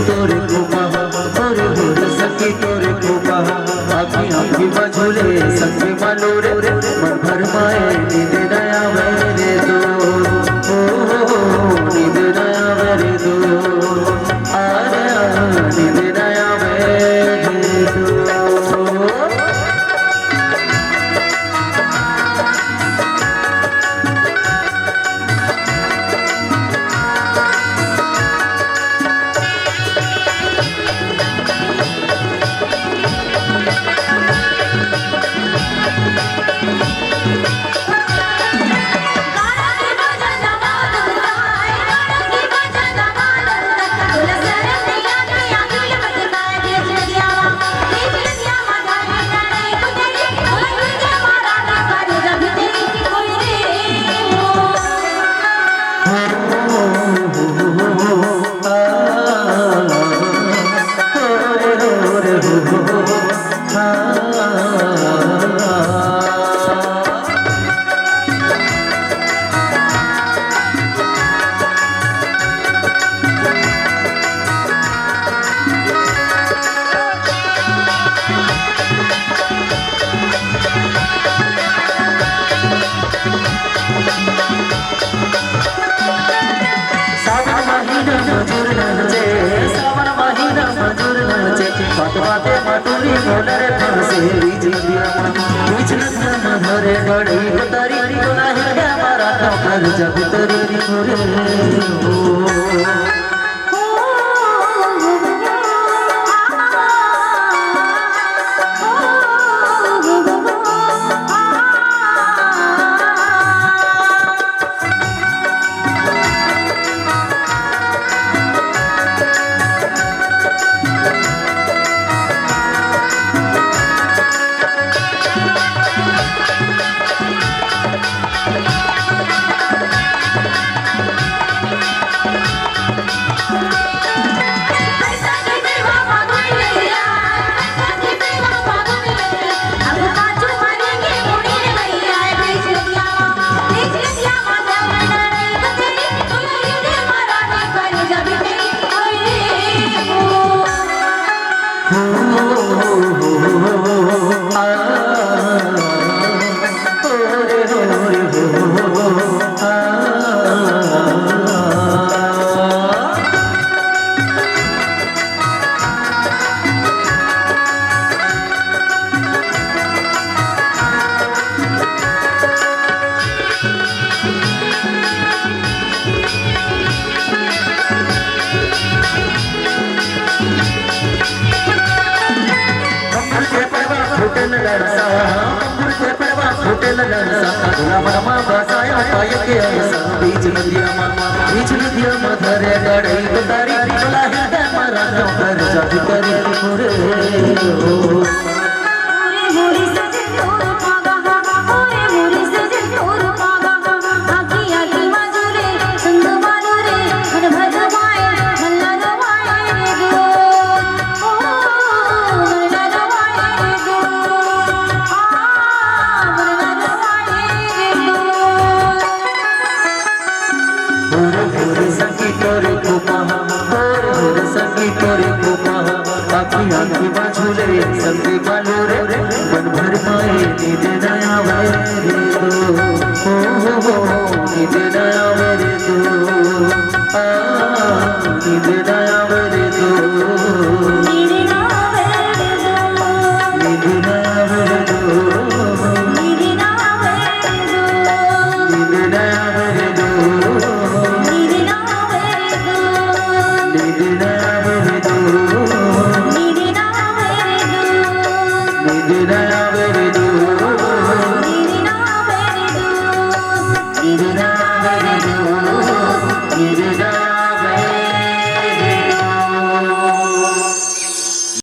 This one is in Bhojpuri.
तोरे कोपा होरे होरे सखी तोरे कोपा आखी आखी बझुले सखी मनोरे मन भर माए नींद नया मेरे दो नींद नया मेरे दो आरे नींद नया मेरे दो। बाते माटुली मोलरे फंसे बीच नदिया मधरे गड़ी उतरी बोला है हमारा ठोकर जब उतरी होटल लड़सा के परवा होटल लड़सा गुलाम रमा बसाया पाय के ऐसा बीच नदिया मधरे गड़ई उतारी बोला है मारा कर जब करी मोरे मोरे सजन तोर पागा मोरे सजन तोर पागा आखी आखी मजुरे संग मारो रे मन भजवाए मल्ला रवाए रे गो मल्ला रवाए रे गो तोरे कोपा होरे सखी तोरे कोपा आखी आखी बाझुले संगे बालो रे मन भर पाए नींद नया मेरे दो नींद नया मेरे दो नींद नया मेरे दो नींद नया मेरे दो नींद नया मेरे दो नींद नया मेरे दो Give it up.